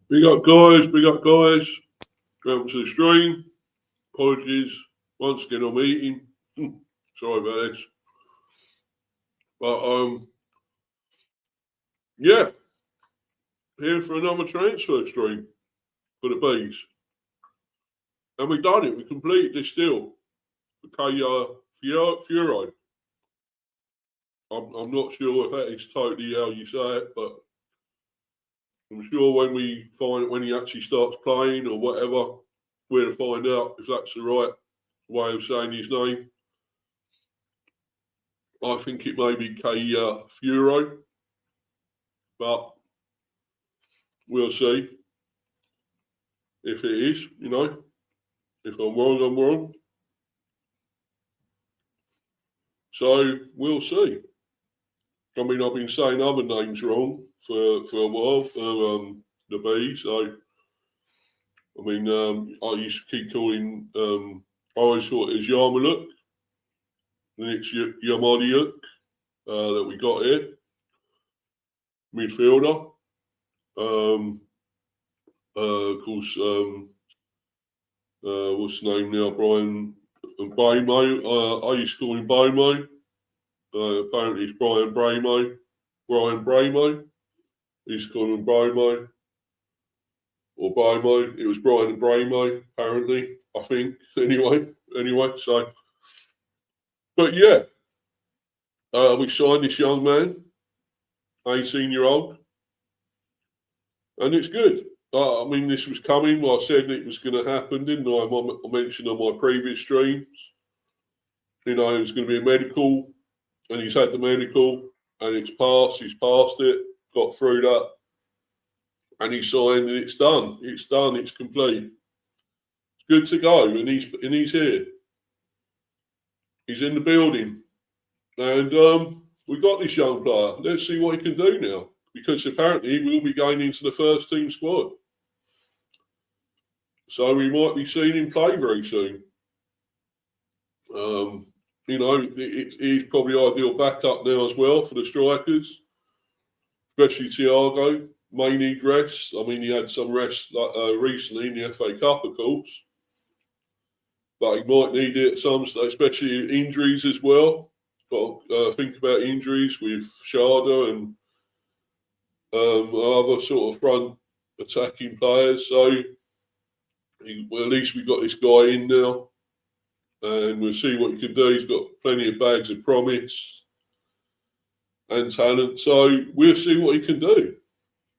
Big up, guys. Welcome to the stream. Apologies. Once again, I'm eating. Sorry about this. But, yeah. Here for another transfer stream for the bees. And we've done it. We completed this deal for Kaye Furo. I'm not sure if that is totally how you say it, but I'm sure when he actually starts playing or whatever, we'll find out if that's the right way of saying his name. I think it may be Kaye Furo, but we'll see if it is, If I'm wrong, I'm wrong. So we'll see. I mean, I've been saying other names wrong for a while for the B. So, I mean, I used to keep calling. I always thought it was Yarmaluk, and it's Yarmaliuk that we got here, midfielder. Of course, what's the name now? Brian Bramo. I used to call him Bomo. Apparently, it's Brian Bramo. Brian Bramo. I used to call him Bromo. Or Bomo. It was Brian and Bramo, apparently, I think. Anyway, so. But yeah, we signed this young man, 18-year-old. And it's good. I mean, this was coming. I said it was going to happen, didn't I? I mentioned on my previous streams. It was going to be a medical, and he's had the medical, and it's passed. He's passed it, got through that, and he signed, and it's done. It's done. It's complete. It's good to go, and he's here. He's in the building, and we got this young player. Let's see what he can do now, because apparently he will be going into the first team squad. So we might be seeing him play very soon. He's probably ideal backup now as well for the strikers, especially Thiago. May need rest. I mean, he had some rest recently in the FA Cup, of course, but he might need it at some stage, especially injuries as well. Got to think about injuries with Sharda and other sort of front attacking players. So, at least we got this guy in now, and we'll see what he can do. He's got plenty of bags of promise and talent, so we'll see what he can do.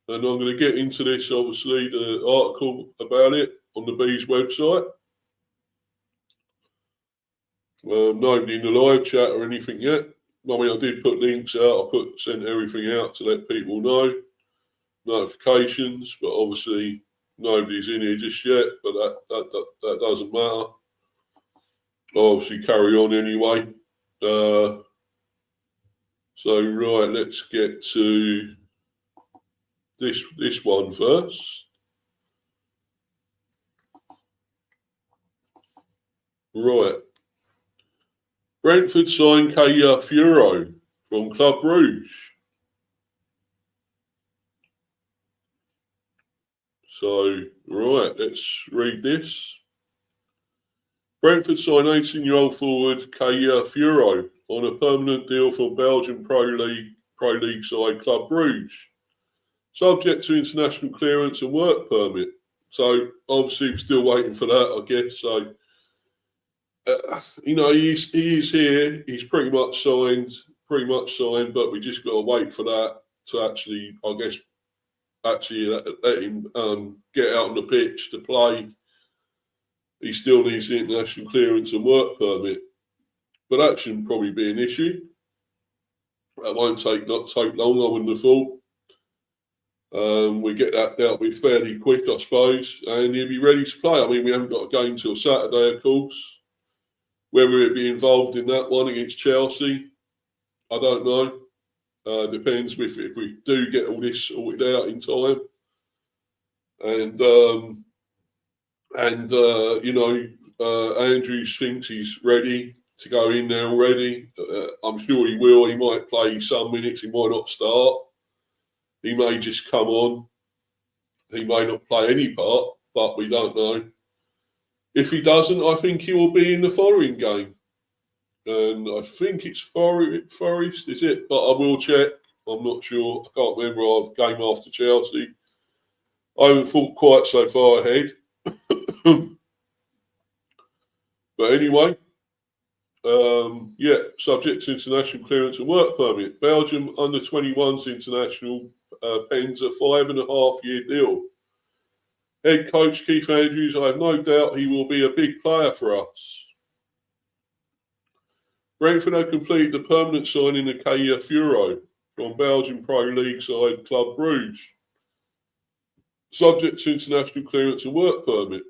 And I'm going to get into this, obviously, the article about it on the Bees website. Nobody in the live chat or anything yet. I mean, I did put links out. Sent everything out to let people know. Notifications, but obviously nobody's in here just yet. But that doesn't matter. I'll obviously carry on anyway. So right, let's get to this one first. Right. Brentford signed Kaye Furo from Club Brugge. So, right, let's read this. Brentford signed 18-year-old forward Kaye Furo on a permanent deal from Belgian Pro League side Club Brugge, subject to international clearance and work permit. So, obviously, we're still waiting for that, I guess. So, he's here. He's pretty much signed, but we just got to wait for that to actually, I guess, let him get out on the pitch to play. He still needs the international clearance and work permit, but that shouldn't probably be an issue. That won't take long, I wouldn't have thought. We get that dealt with fairly quick, I suppose, and he'll be ready to play. I mean, we haven't got a game till Saturday, of course. Whether he'll be involved in that one against Chelsea, I don't know. Depends if we do get all this sorted out in time. Andrews thinks he's ready to go in there already. I'm sure he will. He might play some minutes. He might not start. He may just come on He may not play any part, but we don't know. If he doesn't, I think he will be in the following game. And I think it's Forest, is it? But I will check. I'm not sure. I can't remember our game after Chelsea. I haven't thought quite so far ahead. But anyway, subject to international clearance and work permit. Belgium under 21s international pens a 5.5-year deal. Head coach Keith Andrews, I have no doubt he will be a big player for us. Brentford have completed the permanent signing of Kaye Furo from Belgian Pro League side Club Brugge, subject to international clearance and work permit.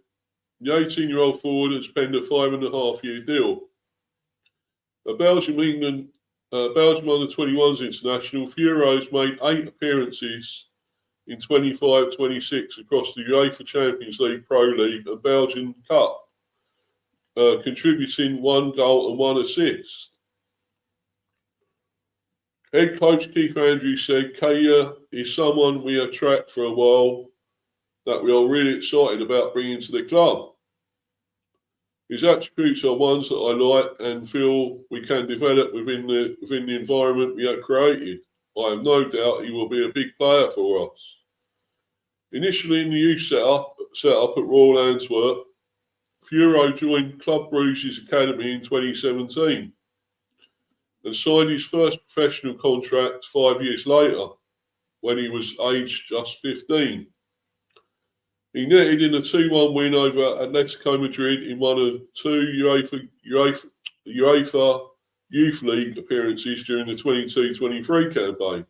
The 18-year-old forward has penned a 5.5-year deal. A Belgium under 21s international, Furo has made 8 appearances in 25-26 across the UEFA Champions League, Pro League and Belgian Cup, contributing 1 goal and 1 assist. Head coach Keith Andrews said, Kaye is someone we have tracked for a while that we are really excited about bringing to the club. His attributes are ones that I like and feel we can develop within the environment we have created. I have no doubt he will be a big player for us. Initially in the youth setup at Royal Antwerp, Furo joined Club Brugge's academy in 2017 and signed his first professional contract 5 years later when he was aged just 15. He netted in a 2-1 win over Atletico Madrid in one of 2 UEFA Youth League appearances during the 22-23 campaign.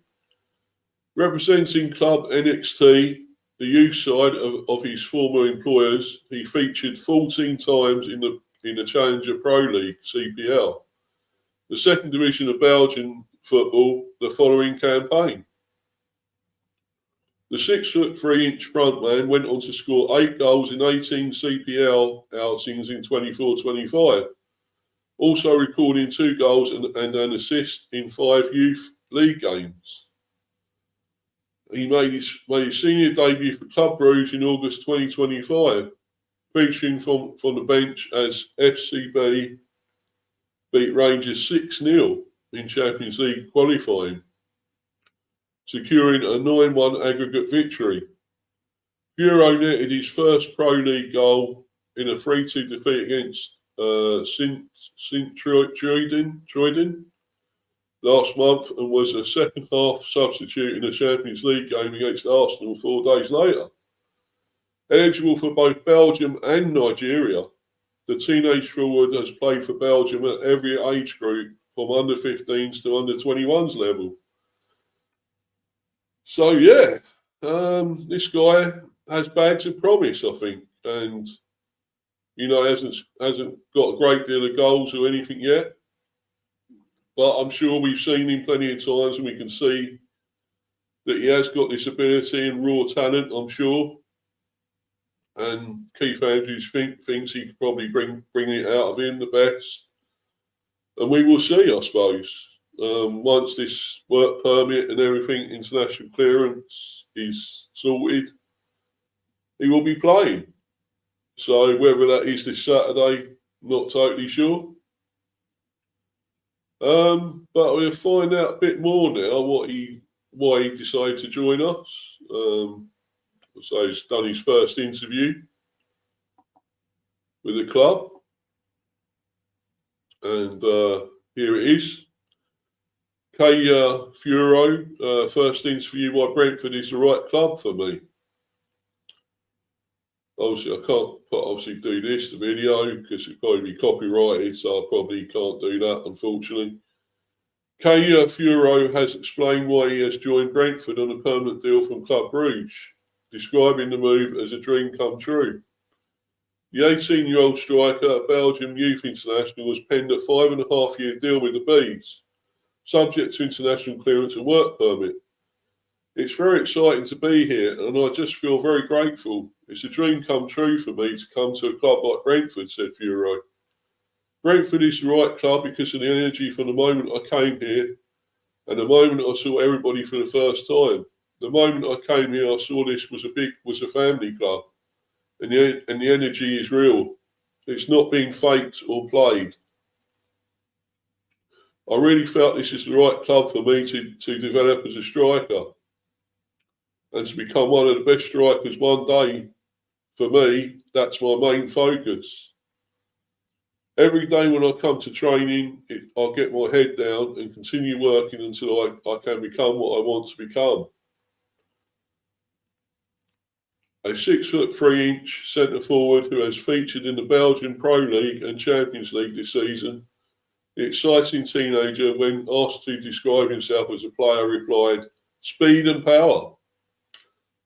Representing Club NXT, the youth side of his former employers, he featured 14 times in the Challenger Pro League, CPL, the second division of Belgian football, the following campaign. The 6'3" frontman went on to score 8 goals in 18 CPL outings in 24-25, also recording 2 goals and an assist in 5 youth league games. He made his senior debut for Club Brugge in August 2025, featuring from the bench as FCB beat Rangers 6-0 in Champions League qualifying, securing a 9-1 aggregate victory. Furo netted his first Pro League goal in a 3-2 defeat against Sint Truiden last month and was a second half substitute in a Champions League game against Arsenal 4 days later. Eligible for both Belgium and Nigeria, the teenage forward has played for Belgium at every age group from under 15s to under 21s level. So this guy has bags of promise, I think, and hasn't got a great deal of goals or anything yet. But I'm sure we've seen him plenty of times, and we can see that he has got this ability and raw talent, I'm sure. And Keith Andrews thinks he could probably bring it out of him the best. And we will see, I suppose. Once this work permit and everything, international clearance is sorted, he will be playing. So whether that is this Saturday, not totally sure. But we'll find out a bit more now why he decided to join us. So he's done his first interview with the club, and here it is. Kaye Furo, first interview by Brentford is the right club for me. Obviously, I can't do this, the video, because it'd probably be copyrighted, so I probably can't do that, unfortunately. Kaye Furo has explained why he has joined Brentford on a permanent deal from Club Brugge, describing the move as a dream come true. The 18-year-old striker at Belgium Youth International has penned a 5.5-year deal with the Bees, subject to international clearance and work permit. It's very exciting to be here, and I just feel very grateful. It's a dream come true for me to come to a club like Brentford, said Furo. Brentford is the right club because of the energy from the moment I came here and the moment I saw everybody for the first time. The moment I came here, I saw this was a family club, and the energy is real. It's not being faked or played. I really felt this is the right club for me to develop as a striker and to become one of the best strikers one day. For me, that's my main focus. Every day when I come to training, I'll get my head down and continue working until I can become what I want to become. A 6'3" centre forward who has featured in the Belgian Pro League and Champions League this season. The exciting teenager, when asked to describe himself as a player, replied, "Speed and power.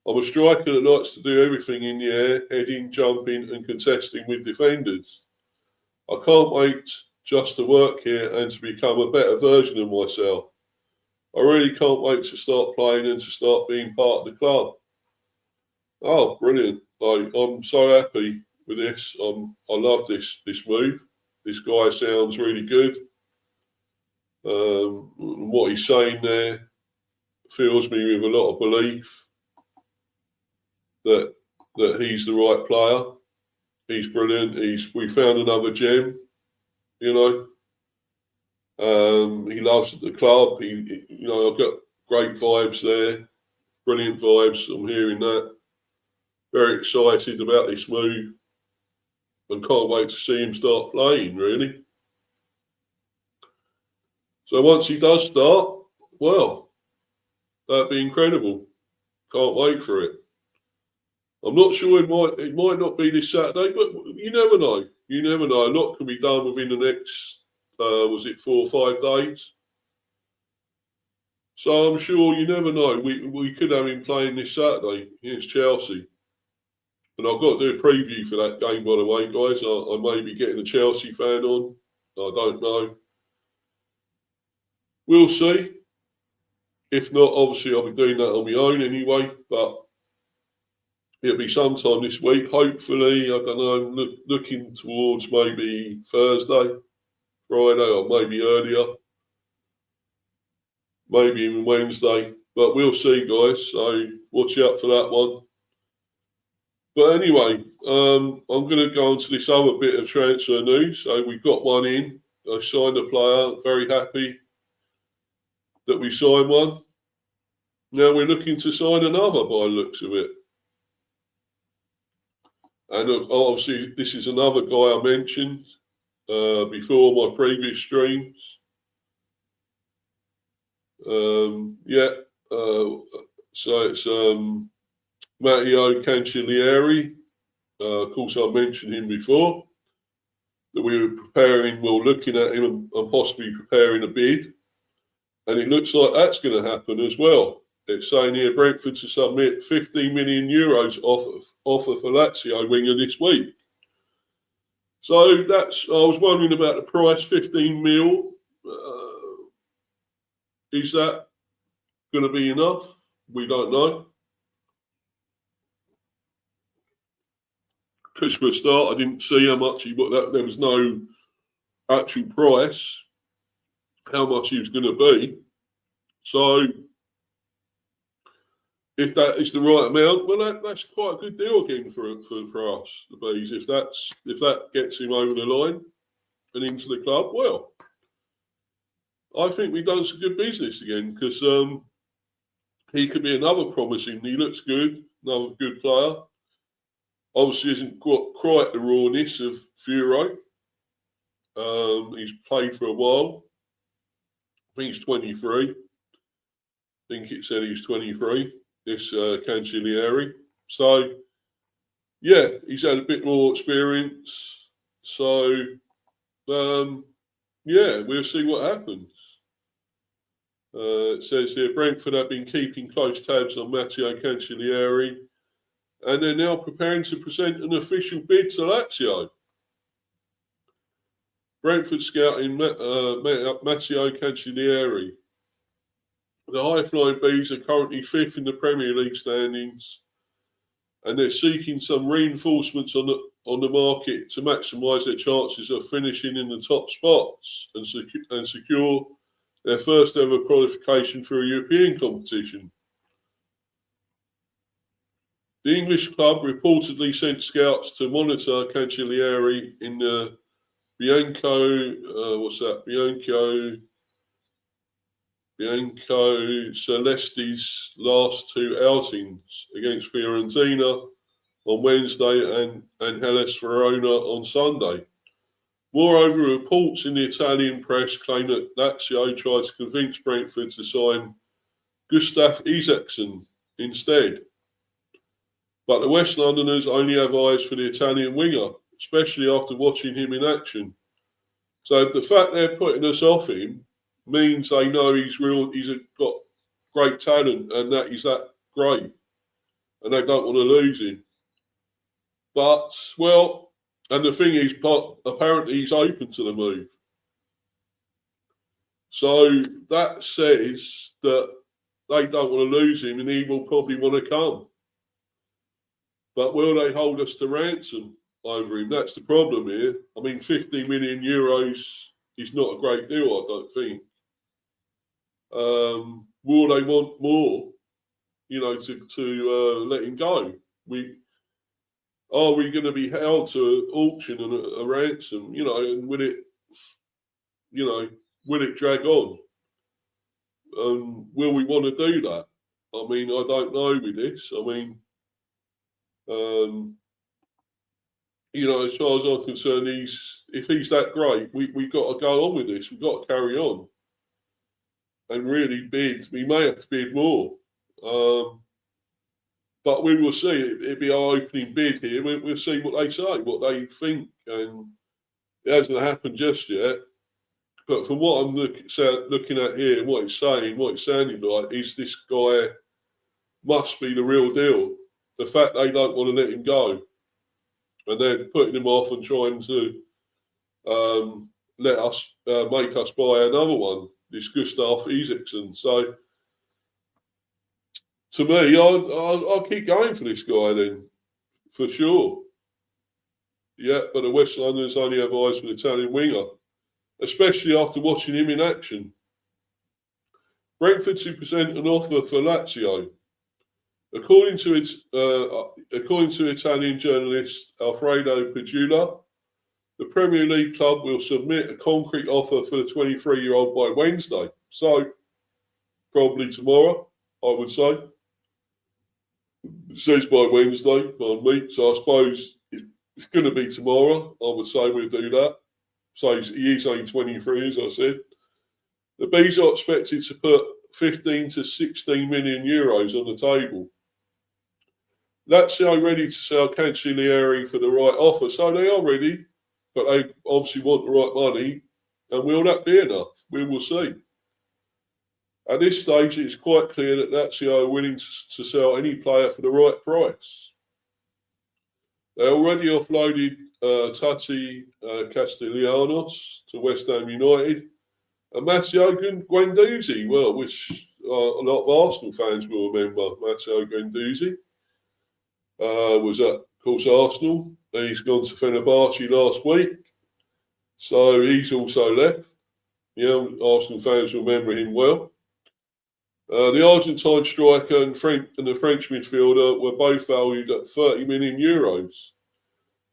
I'm a striker that likes to do everything in the air, heading, jumping and contesting with defenders. I can't wait just to work here and to become a better version of myself. I really can't wait to start playing and to start being part of the club." Oh, brilliant. I'm so happy with this. I love this move. This guy sounds really good. What he's saying there fills me with a lot of belief that he's the right player. He's brilliant. We found another gem, you know. He loves the club. I've got great vibes there. Brilliant vibes. I'm hearing that. Very excited about this move and can't wait to see him start playing, really. So once he does start, well, that'd be incredible. Can't wait for it. I'm not sure it might not be this Saturday, but you never know. You never know. A lot can be done within the next, 4 or 5 days? So I'm sure you never know. We could have him playing this Saturday against Chelsea. And I've got to do a preview for that game, by the way, guys. I may be getting a Chelsea fan on. I don't know. We'll see. If not, obviously, I'll be doing that on my own anyway. But it'll be sometime this week. Hopefully, I don't know, looking towards maybe Thursday, Friday, or maybe earlier. Maybe even Wednesday. But we'll see, guys. So watch out for that one. But anyway, I'm going to go on to this other bit of transfer news. So we've got one in. I signed a player. Very happy that we signed one. Now we're looking to sign another by the looks of it. And obviously, this is another guy I mentioned before my previous streams. So it's Matteo Cancellieri. Of course, I mentioned him before. That we were looking at him and possibly preparing a bid. And it looks like that's going to happen as well. It's saying here Brentford to submit €15 million offer for Lazio winger this week. So I was wondering about the price, 15 mil. Is that going to be enough? We don't know. Because for a start, I didn't see how much there was no actual price, how much he was going to be. So if that is the right amount, well, that's quite a good deal again for us, the Bees. If that gets him over the line and into the club, well, I think we've done some good business again because he could be another promising. He looks good, another good player. Obviously, hasn't got quite the rawness of Furo. He's played for a while. I think he's 23. I think it said he's 23. This Cancellieri. So, yeah, he's had a bit more experience. So, yeah, we'll see what happens. It says here, Brentford have been keeping close tabs on Matteo Cancellieri, and they're now preparing to present an official bid to Lazio. Brentford scouting Matteo Cancellieri. The high-flying Bees are currently 5th in the Premier League standings, and they're seeking some reinforcements on the market to maximise their chances of finishing in the top spots and secure their first ever qualification for a European competition. The English club reportedly sent scouts to monitor Cancellieri in the Bianco Celeste's last two outings against Fiorentina on Wednesday and Hellas Verona on Sunday. Moreover, reports in the Italian press claim that Lazio tried to convince Brentford to sign Gustav Isaacson instead. But the West Londoners only have eyes for the Italian winger, especially after watching him in action. So the fact they're putting us off him means they know he's got great talent and that he's that great. And they don't want to lose him. But, well, and the thing is, apparently he's open to the move. So that says that they don't want to lose him and he will probably want to come. But will they hold us to ransom over him? That's the problem here. I mean, 50 million euros is not a great deal, I don't think. Will they want more, to let him go? Are we going to be held to an auction and a ransom, and will it drag on? Will we want to do that? I mean, I don't know with this. I mean, as far as I'm concerned, if he's that great, we've got to go on with this. We've got to carry on and really bid. We may have to bid more. But we will see. It'll be our opening bid here. We'll see what they say, what they think. And it hasn't happened just yet. But from what I'm looking at here and what it's saying, what it's sounding like, is this guy must be the real deal. The fact they don't want to let him go. And they're putting him off and trying to make us buy another one, this Gustav Isaacson. So, to me, I'll keep going for this guy then, for sure. Yeah, but the West Londoners only have eyes for the Italian winger, especially after watching him in action. Brentford to present an offer for Lazio. According to Italian journalist Alfredo Pagula, the Premier League club will submit a concrete offer for the 23-year-old by Wednesday. So, probably tomorrow, I would say. It says by Wednesday, pardon me. So I suppose it's going to be tomorrow. I would say we'll do that. So he is only 23, as I said. The Bees are expected to put 15 to 16 million euros on the table. Lazio ready to sell Cancellieri for the right offer. So they are ready, but they obviously want the right money. And will that be enough? We will see. At this stage, it's quite clear that Lazio are willing to sell any player for the right price. They already offloaded Tati Castellanos to West Ham United and Matteo Guendouzi, which a lot of Arsenal fans will remember. Matteo Guendouzi was at, of course, Arsenal. He's gone to Fenerbahce last week, so he's also left. Arsenal fans will remember him well. The Argentine striker and the French midfielder were both valued at 30 million euros.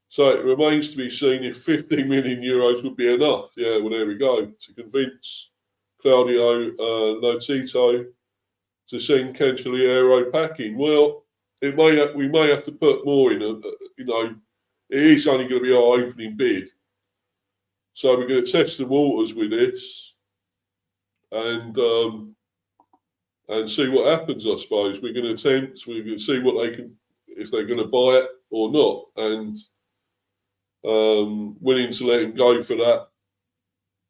So it remains to be seen if 15 million euros would be enough. Yeah, well, there we go. To convince Claudio Lotito to send Cancellieri packing. Well, we may have to put more in. It is only going to be our opening bid. So we're going to test the waters with this. And see what happens, I suppose. We're going to attempt, we're going to see what they can, if they're going to buy it or not, and willing to let him go for that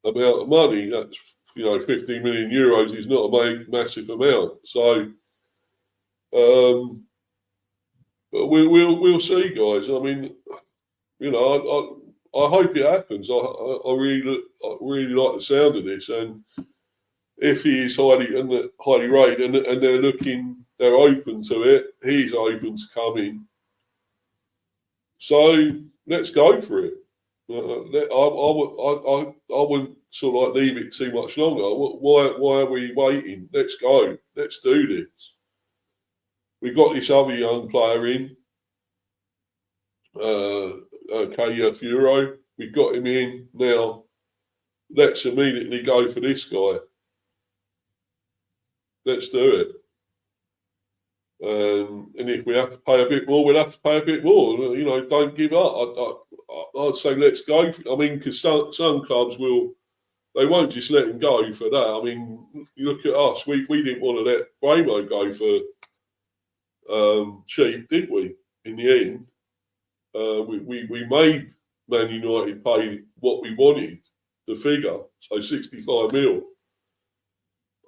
amount of money. That's, 15 million euros is not a massive amount. So, but we'll see, guys. I mean, I hope it happens. I really like the sound of this, and if he is highly rated and they're open to it, he's open to coming. So let's go for it. I wouldn't sort of like leave it too much longer. Why are we waiting? Let's go. Let's do this. We've got this other young player in. Kaye Furo. We got him in now. Let's immediately go for this guy. Let's do it. And if we have to pay a bit more, we'll have to pay a bit more. You know, don't give up. I'd say let's go. I mean, because some clubs they won't just let him go for that. I mean, you look at us. We didn't want to let Bramo go for cheap, did we? In the end, we made Man United pay what we wanted, the figure, so 65 mil,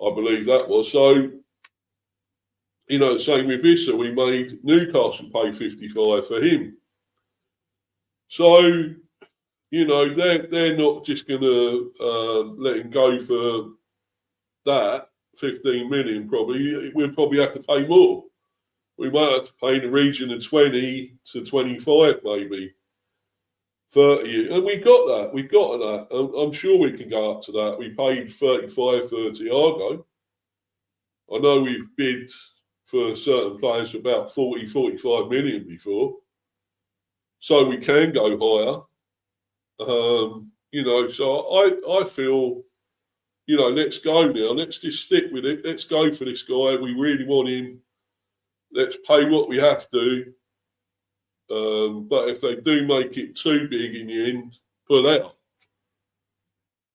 I believe that was. So, you know, same with Issa, we made Newcastle pay 55 for him. So, you know, they're not just going to let him go for that, 15 million probably. We'll probably have to pay more. We might have to pay in the region of 20 to 25 maybe. 30, and we got that. We got that. I'm sure we can go up to that. We paid 35, 30 Argo. I know we've bid for certain players for about 40, 45 million before. So we can go higher. You know, so I feel, you know, let's go now. Let's just stick with it. Let's go for this guy. We really want him. Let's pay what we have to. But if they do make it too big in the end, pull out.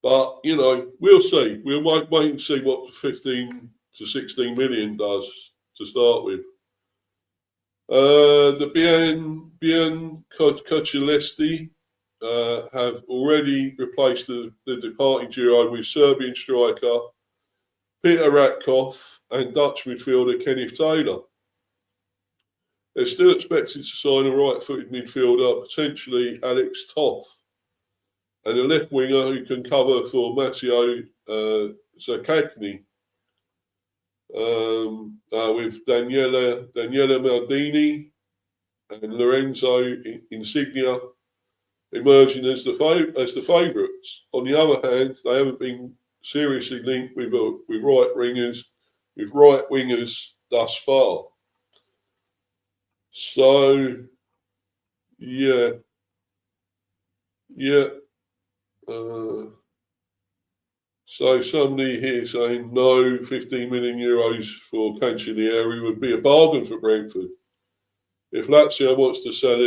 But, you know, we'll see. We'll wait and see what 15 to 16 million does to start with. The Bien Kuchilesti have already replaced the departing duo with Serbian striker Peter Ratkov and Dutch midfielder Kenneth Taylor. They're still expected to sign a right-footed midfielder, potentially Alex Toth, and a left winger who can cover for Matteo Zakagni, with Daniela Maldini and Lorenzo Insignia emerging as the favourites. On the other hand, they haven't been seriously linked with right wingers thus far. So, yeah. So somebody here saying no, 15 million euros for Cancellieri would be a bargain for Brentford. If Lazio wants to sell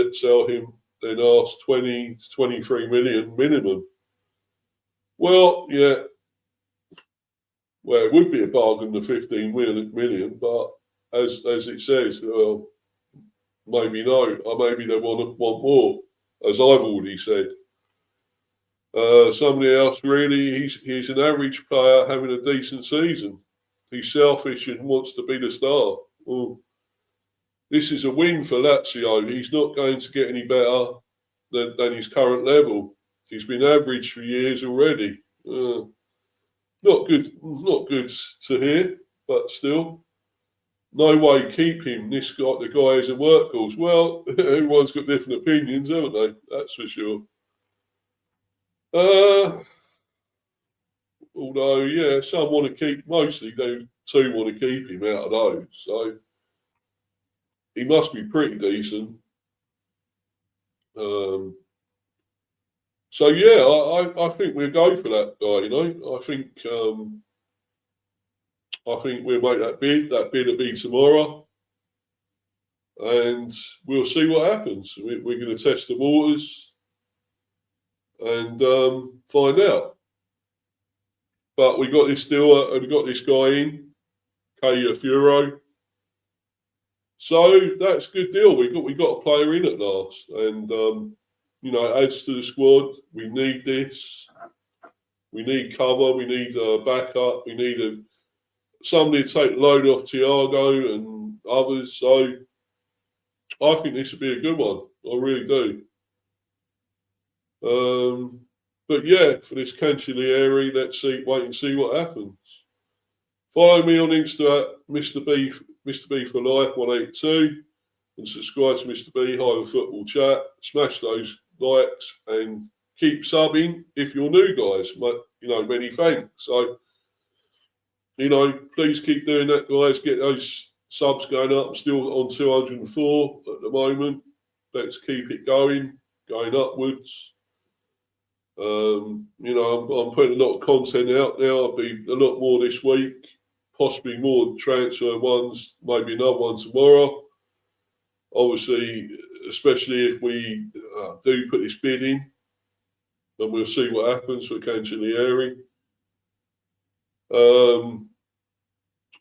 him, then ask 20 to 23 million minimum. Well, yeah. Well, it would be a bargain, the 15 million, but as it says, well, maybe no, or maybe they want more, as I've already said. Somebody else, really, he's an average player having a decent season. He's selfish and wants to be the star. Well, this is a win for Lazio. He's not going to get any better than his current level. He's been average for years already. Not good to hear, but still. No way, keep him. The guy is a workhorse. Well, everyone's got different opinions, haven't they? That's for sure. Although, yeah, some want to keep, mostly they two want to keep him out of those. So he must be pretty decent. So yeah, I think we'll go for that guy. You know, I think we'll make that bid. That bid will be tomorrow, and we'll see what happens. We're going to test the waters and find out. But we got this deal. We got this guy in, Kaye Furo. So that's a good deal. We got a player in at last, and you know, it adds to the squad. We need this. We need cover. We need backup. We need somebody to take the load off Thiago and others. So I think this would be a good one. I really do. But yeah, for this Cancellieri, let's wait and see what happens. Follow me on Insta at Mr. B for Life 182 and subscribe to Mr. B Hive Football Chat. Smash those likes and keep subbing if you're new, guys. You know, many thanks. So, you know, please keep doing that, guys. Get those subs going up. I'm still on 204 at the moment. let's keep it going upwards. You know, I'm putting a lot of content out now. I'll be a lot more this week, possibly more transfer ones, maybe another one tomorrow. Obviously, especially if we do put this bid in, then we'll see what happens for Cancellieri.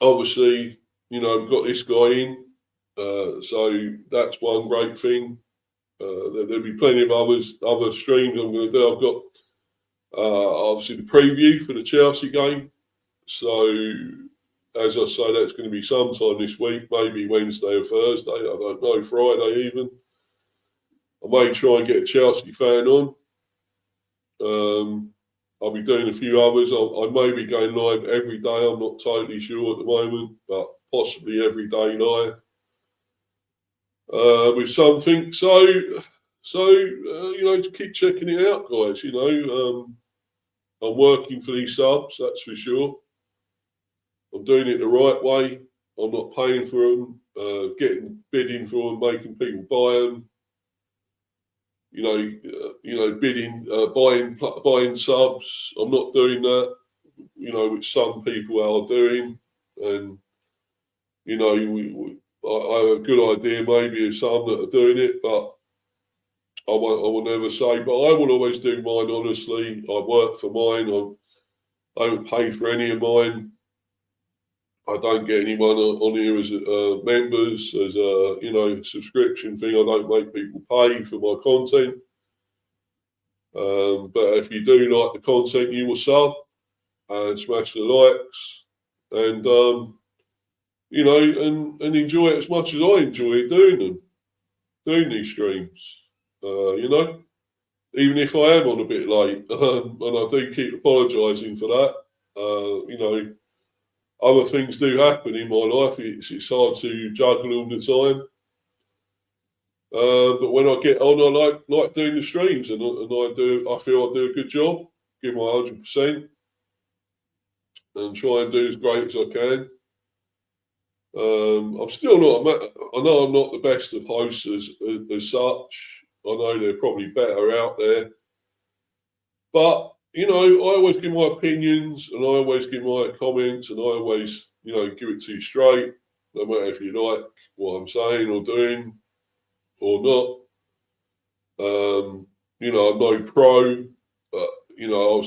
Obviously, you know, we've got this guy in, so that's one great thing. There'll be plenty of other streams I'm going to do. I've got obviously the preview for the Chelsea game. So, as I say, that's going to be sometime this week, maybe Wednesday or Thursday. I don't know, Friday even. I may try and get a Chelsea fan on. I'll be doing a few others. I may be going live every day. I'm not totally sure at the moment, but possibly every day live with something. So you know, to keep checking it out, guys. You know, I'm working for these subs, that's for sure. I'm doing it the right way. I'm not paying for them, bidding for them, making people buy them. You know, bidding, buying subs. I'm not doing that. You know, which some people are doing, and you know, I have a good idea maybe of some that are doing it, but I will never say. But I will always do mine honestly. I work for mine. I don't pay for any of mine. I don't get anyone on here as members, as a, you know, subscription thing. I don't make people pay for my content. But if you do like the content, you will sub and smash the likes and, you know, and enjoy it as much as I enjoy doing these streams. You know, even if I am on a bit late, and I do keep apologising for that. You know, other things do happen in my life. It's hard to juggle all the time. But when I get on, I like doing the streams, and I feel I do a good job, give my 100%, and try and do as great as I can. I'm still not. I know I'm not the best of hosts as such. I know they're probably better out there, but you know, I always give my opinions and I always give my comments and I always, you know, give it to you straight, no matter if you like what I'm saying or doing or not. You know, I'm no pro, but you know,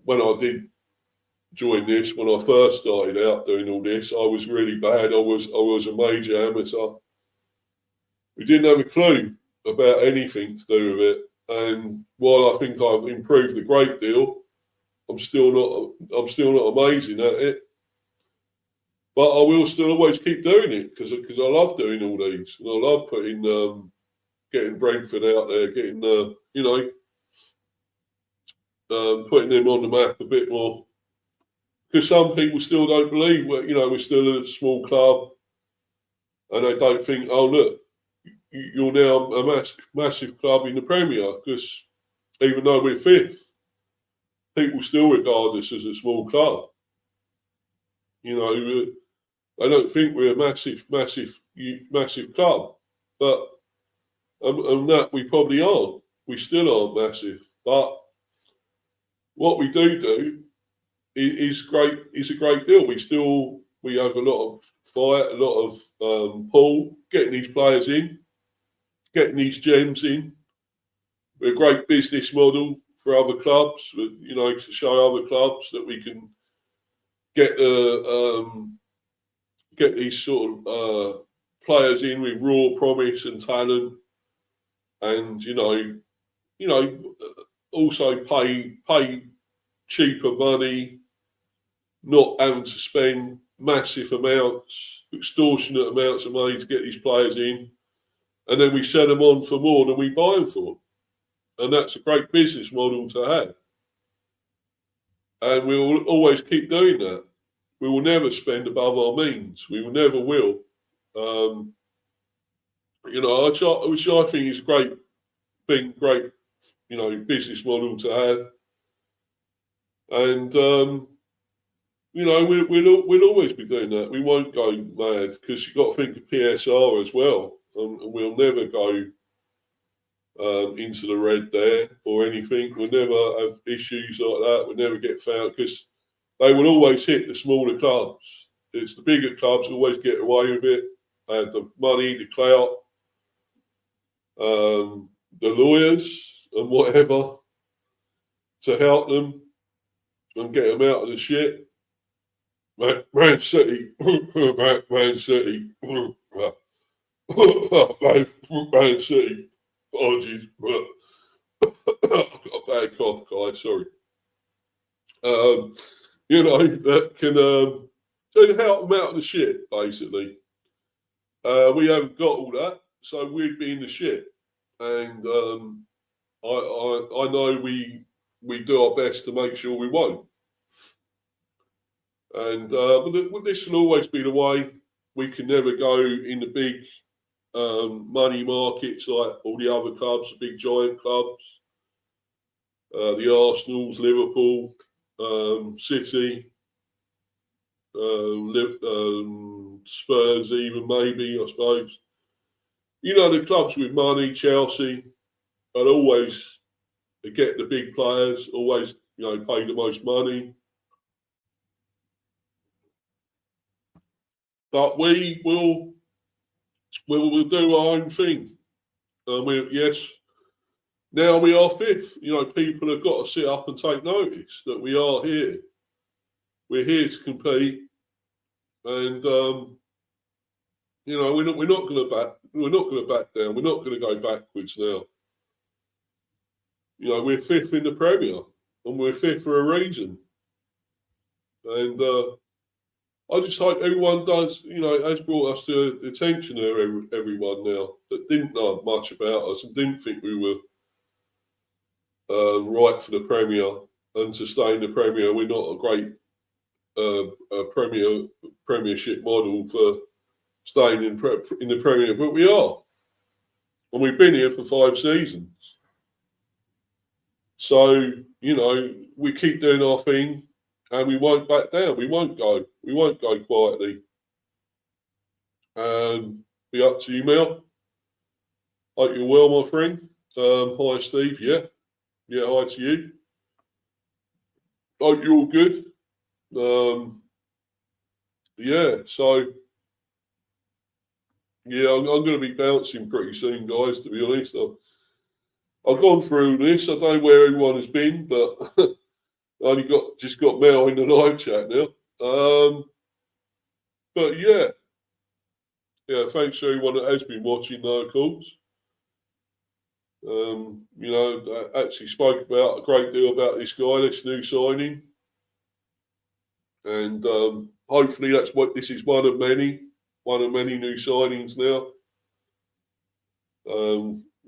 when I did join this, when I first started out doing all this, I was really bad. I was a major amateur. We didn't have a clue about anything to do with it. And while I think I've improved a great deal, I'm still not amazing at it. But I will still always keep doing it because I love doing all these, and I love getting Brentford out there, getting you know, putting them on the map a bit more. Because some people still don't believe we're still a small club, and they don't think, oh look, you're now a massive club in the Premier. Because even though we're fifth, people still regard us as a small club. You know, they don't think we're a massive club, but and that we probably aren't. We still aren't massive, but what we do is great. Is a great deal. We have a lot of fight, a lot of pull, getting these players in, getting these gems in. We're a great business model for other clubs, you know, to show other clubs that we can get these sort of players in with raw promise and talent, and you know, also pay cheaper money, not having to spend massive amounts, extortionate amounts of money to get these players in, and then we sell them on for more than we buy them for. And that's a great business model to have. And we will always keep doing that. We will never spend above our means. We will never will. You know, which I think is a great thing, great, you know, business model to have. And you know, we'll always be doing that. We won't go mad because you've got to think of PSR as well, and we'll never go into the red there or anything. We'll never have issues like that. We'll never get found because they will always hit the smaller clubs. It's the bigger clubs who always get away with it. They have the money, the clout, the lawyers and whatever to help them and get them out of the shit. Man City, Man City, Man City. Apologies, but I've got a bad cough, guys. Sorry. You know, that can help them out of the shit, basically. We haven't got all that, so we'd be in the shit. And I know we do our best to make sure we won't. And but this will always be the way. We can never go in the big money markets like all the other clubs, the big giant clubs, the Arsenals, Liverpool, City, Spurs, even maybe, I suppose. You know, the clubs with money, Chelsea, and always get the big players, always, you know, pay the most money. But we will do our own thing. Yes, now we are fifth. You know, people have got to sit up and take notice that we are here. We're here to compete, and you know, we're not going to back down. We're not going to go backwards now. You know, we're fifth in the Premier, and we're fifth for a reason. And I just hope everyone does, you know, has brought us to the attention of everyone now that didn't know much about us and didn't think we were right for the Premier and to stay in the Premier. We're not a great Premiership model for staying in the Premier, but we are. And we've been here for 5 seasons. So, you know, we keep doing our thing. And we won't back down. We won't go quietly. Be up to you, Mel. Hope you're well, my friend. Hi, Steve. Yeah, hi to you. Hope you're all good. Yeah, so yeah, I'm going to be bouncing pretty soon, guys. To be honest, I've gone through this. I don't know where everyone has been, but. I only got Mel in the live chat now. But yeah, thanks to everyone that has been watching, of course. You know, I actually spoke about a great deal about this guy, this new signing. And hopefully this is one of many new signings now.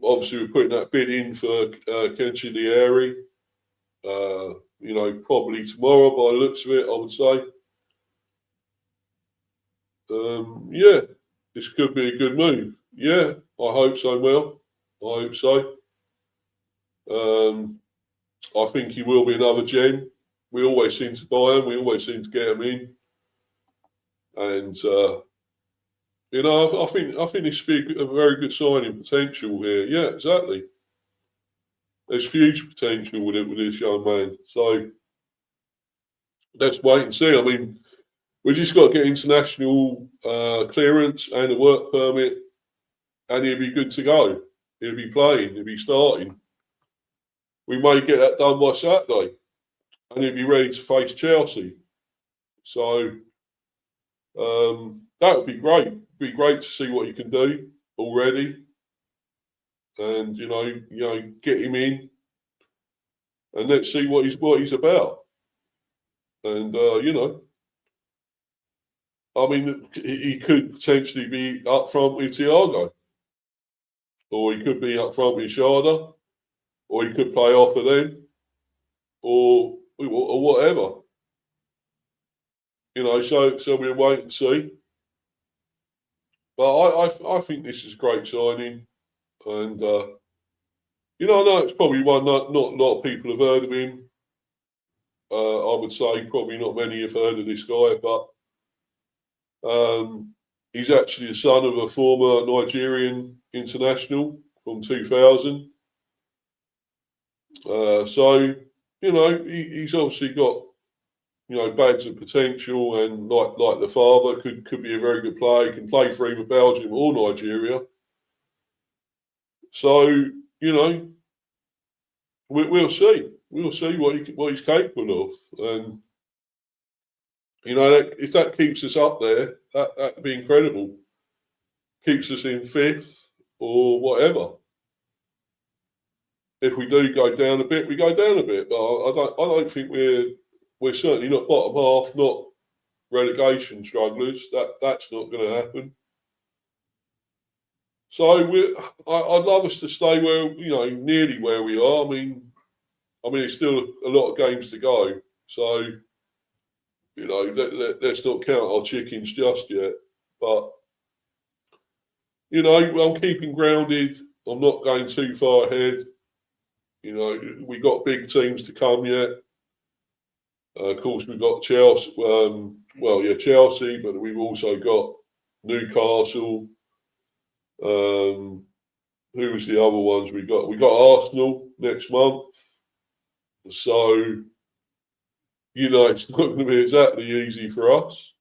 Obviously we're putting that bid in for Kenchi. You know, probably tomorrow by the looks of it, I would say. Yeah, this could be a good move. Yeah, I hope so, Mel. I hope so. I think he will be another gem. We always seem to buy him. We always seem to get him in. And, you know, I think this should be a very good signing potential here. Yeah, exactly. There's huge potential with this young man. So let's wait and see. I mean, we just got to get international clearance and a work permit, and he'll be good to go. He'll be playing. He'll be starting. We may get that done by Saturday, and he'll be ready to face Chelsea. So that would be great. It'd be great to see what he can do already, and you know, get him in, and let's see what he's about. And you know, I mean, he could potentially be up front with Thiago, or he could be up front with Sharda, or he could play off of them, or whatever. You know, so we'll wait and see. But I think this is a great signing, and you know, I know it's probably one not a lot of people have heard of him. I would say probably not many have heard of this guy, but he's actually the son of a former Nigerian international from 2000. So, he's obviously got, bags of potential, and like the father, could be a very good player. He can play for either Belgium or Nigeria. So, we'll see. We'll see what he's capable of. And, if that keeps us up there, that'd be incredible. Keeps us in fifth or whatever. If we do go down a bit, we go down a bit. But I don't think we're certainly not bottom half, not relegation strugglers. That's not going to happen. So I'd love us to stay where nearly where we are. I mean, it's still a lot of games to go. So let's not count our chickens just yet. But I'm keeping grounded. I'm not going too far ahead. We got big teams to come yet. Of course, we've got Chelsea. Chelsea, but we've also got Newcastle. Who was the other ones we got? We got Arsenal next month. So, it's not going to be exactly easy for us.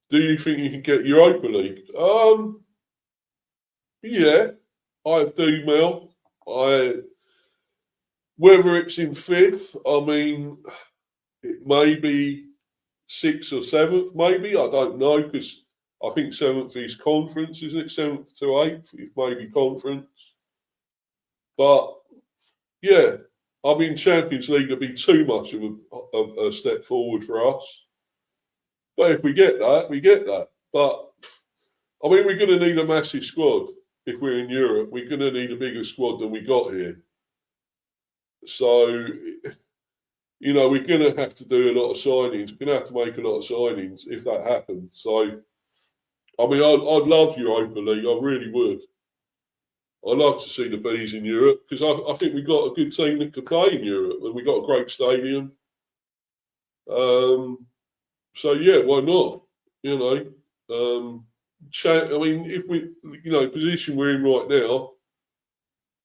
Do you think you can get Europa League? Yeah, I do, Mel. Whether it's in fifth, it may be sixth or seventh, maybe. I don't know, because I think seventh is conference, isn't it? Seventh to eighth, it may be conference. But, yeah, Champions League would be too much of a step forward for us. But if we get that, we get that. But, we're going to need a massive squad. If we're in Europe, we're going to need a bigger squad than we got here. So, we're going to have to do a lot of signings. We're going to have to make a lot of signings if that happens. So, I'd love Europa League. I really would. I'd love to see the Bees in Europe, because I think we've got a good team that can play in Europe, and we've got a great stadium. So, yeah, why not? If we, position we're in right now,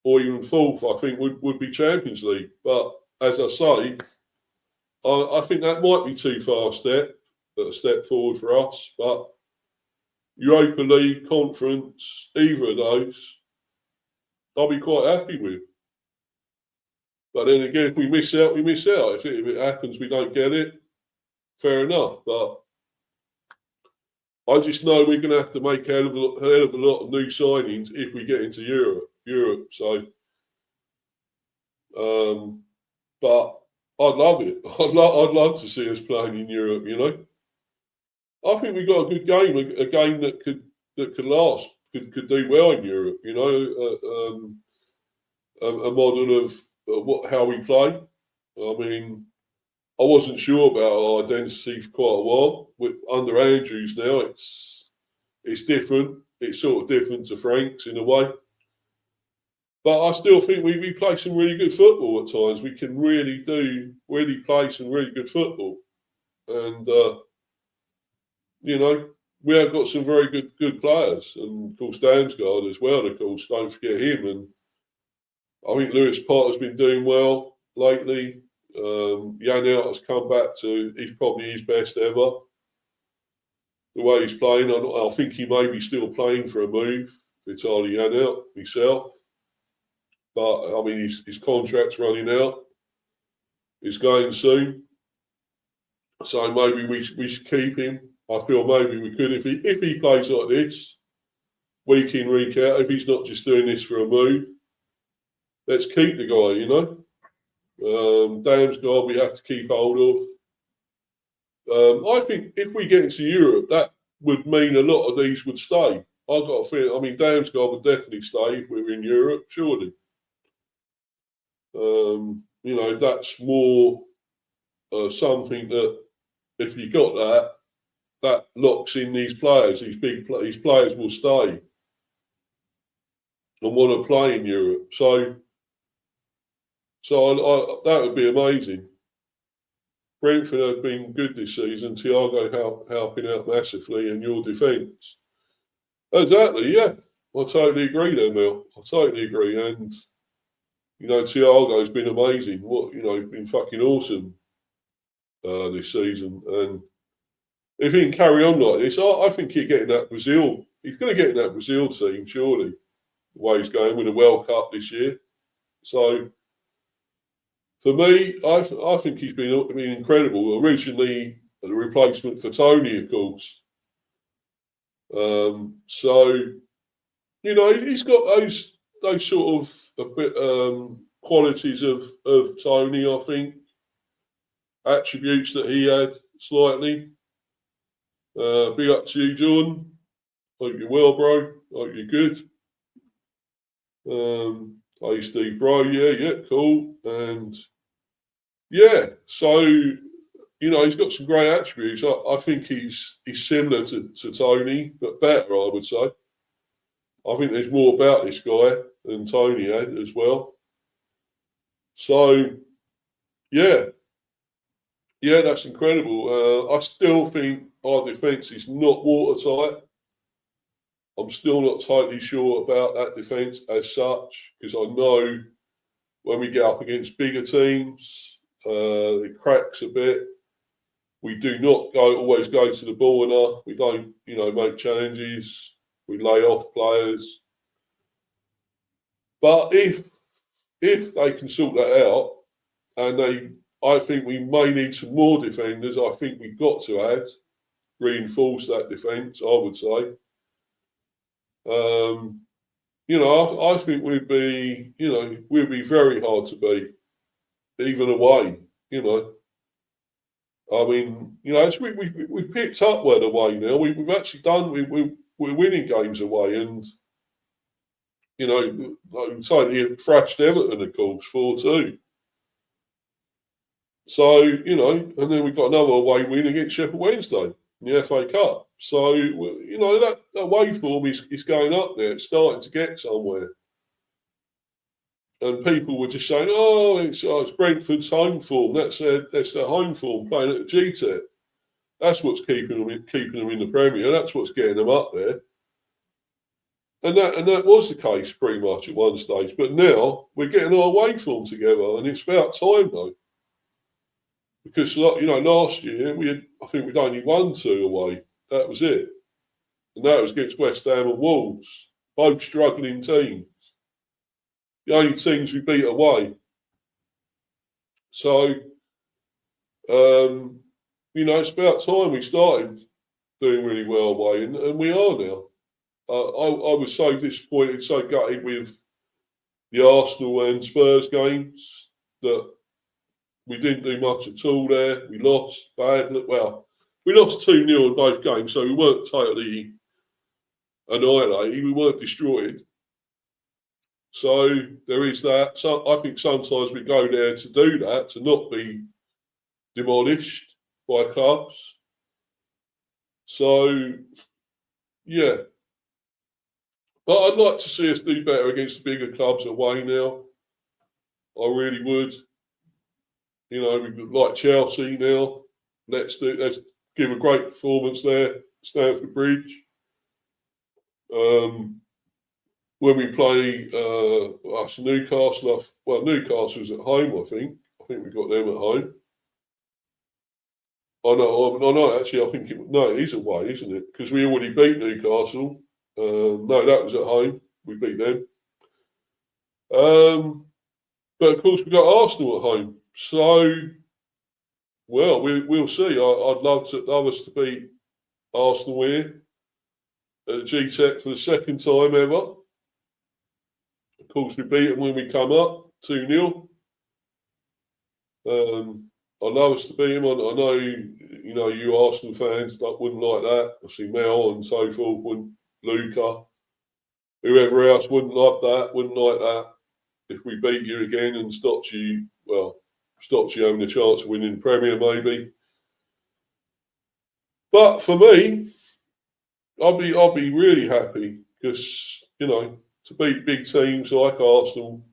or even fourth, I think would be Champions League. But as I say, I think that might be too far a step forward for us. But Europa League, Conference, either of those, I'll be quite happy with. But then again, if we miss out, we miss out. If it happens, we don't get it, fair enough. But I just know we're going to have to make a hell of a lot of new signings if we get into Europe. So, but I'd love it. I'd love to see us playing in Europe. I think we got a good game, a game that could last, could do well in Europe. A model of how we play. I wasn't sure about our identity for quite a while. Under Andrews now, it's different. It's sort of different to Frank's in a way. But I still think we play some really good football at times. We can really play some really good football. And, we have got some very good players. And, of course, Damsgaard as well, of course. Don't forget him. And I think Lewis Potter's been doing well lately. Janelt has come back to, he's probably his best ever. The way he's playing, I think he may be still playing for a move. Vitaly Janelt himself. But, his contract's running out. It's going soon. So maybe we should keep him. I feel maybe we could if he plays like this, week in, week out, if he's not just doing this for a move. Let's keep the guy, Damsgaard we have to keep hold of. I think if we get into Europe, that would mean a lot of these would stay. I've got a feeling, Damsgaard would definitely stay if we were in Europe, surely. That's more something that if you got that locks in these players. These players will stay and want to play in Europe. So that would be amazing. Brentford have been good this season. Thiago helping out massively in your defence. Exactly, yeah. I totally agree there, Mel. I totally agree. And Thiago's been amazing. Been fucking awesome this season. And if he can carry on like this, I think he'll get in that Brazil. He's going to get in that Brazil team, surely, the way he's going with the World Cup this year. So, for me, I think he's been incredible. Originally, the replacement for Tony, of course. He's got those sort of a bit qualities of Tony, I think. Attributes that he had slightly. Big up to you, Jordan. Hope you're well, bro. Hope you're good. Hey, Steve, bro. Yeah, cool. And yeah, so he's got some great attributes. I think he's similar to Tony, but better, I would say. I think there's more about this guy than Tony had as well. So, yeah, that's incredible. I still think our defence is not watertight. I'm still not totally sure about that defence as such, because I know when we get up against bigger teams, it cracks a bit. We do not always go to the ball enough. We don't, make challenges. We lay off players. But if they can sort that out, and I think we may need some more defenders. I think we've got to reinforce that defence, I would say. I think we'd be very hard to beat, even away. I mean, we picked up well away now. We've actually done. We're winning games away, and totally thrashed Everton, of course, 4-2. So and then we've got another away win against Sheffield Wednesday in the FA Cup. So that away form is going up there. It's starting to get somewhere. And people were just saying, it's Brentford's home form. That's their home form, playing at the GTEC. That's what's keeping them in the Premier. That's what's getting them up there. And that was the case pretty much at one stage. But now we're getting our away form together, and it's about time though. Because last year I think we'd only won 2 away. That was it, and that was against West Ham and Wolves, both struggling teams. The only teams we beat away. So, it's about time we started doing really well away, and we are now. I was so disappointed, so gutted with the Arsenal and Spurs games that we didn't do much at all there. We lost badly. Well, we lost 2-0 in both games, so we weren't totally annihilated. We weren't destroyed. So there is that. So I think sometimes we go there to do that, to not be demolished by clubs. So, yeah. But I'd like to see us do better against the bigger clubs away now. I really would. We like Chelsea now. Let's give a great performance there, Stamford Bridge. When we play us Newcastle, Newcastle's at home, I think. I think we got them at home. No, actually, I think it is away, isn't it? Because we already beat Newcastle. No, that was at home. We beat them. But of course, we got Arsenal at home. So, well, we'll see. I'd love us to beat Arsenal here at the GTEC for the second time ever. Of course, we beat them when we come up 2-0. I'd love us to beat them. I know you Arsenal fans wouldn't like that. Obviously, Mel and so forth wouldn't. Luca, whoever else wouldn't like that. If we beat you again and stopped you having a chance of winning the Premier, maybe. But for me, I'll be really happy because to beat big teams like Arsenal,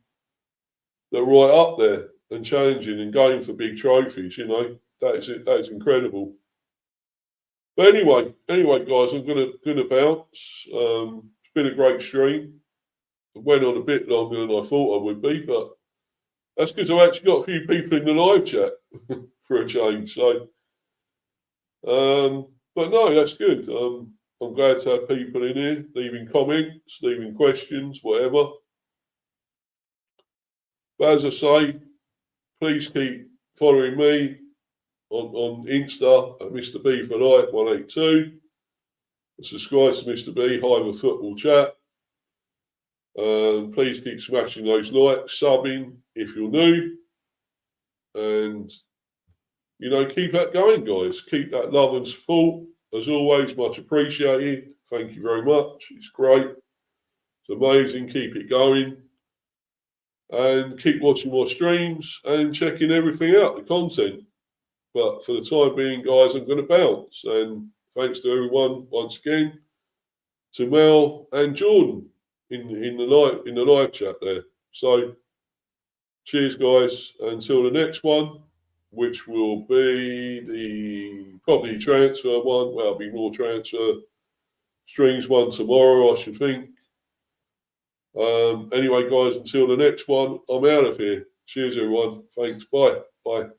they're right up there and challenging and going for big trophies. That is incredible. But anyway, guys, I'm gonna bounce. It's been a great stream. It went on a bit longer than I thought I would be, but That's because I've actually got a few people in the live chat for a change. So, but no, that's good. I'm glad to have people in here leaving comments, leaving questions, whatever. But as I say, please keep following me on Insta at Mr. B for Life 182. Subscribe to Mr. B, Hive of Football Chat. Please keep smashing those likes, subbing if you're new. And, you know, keep that going, guys. Keep that love and support. As always, much appreciated. Thank you very much. It's great. It's amazing. Keep it going. And keep watching my streams and checking everything out, the content. But for the time being, guys, I'm going to bounce. And thanks to everyone once again, to Mel and Jordan in the live chat there. So cheers, guys. Until the next one, which will be probably transfer one. Well, there'll be more transfer streams one tomorrow, I should think. Anyway, guys, until the next one, I'm out of here. Cheers, everyone. Thanks. Bye. Bye.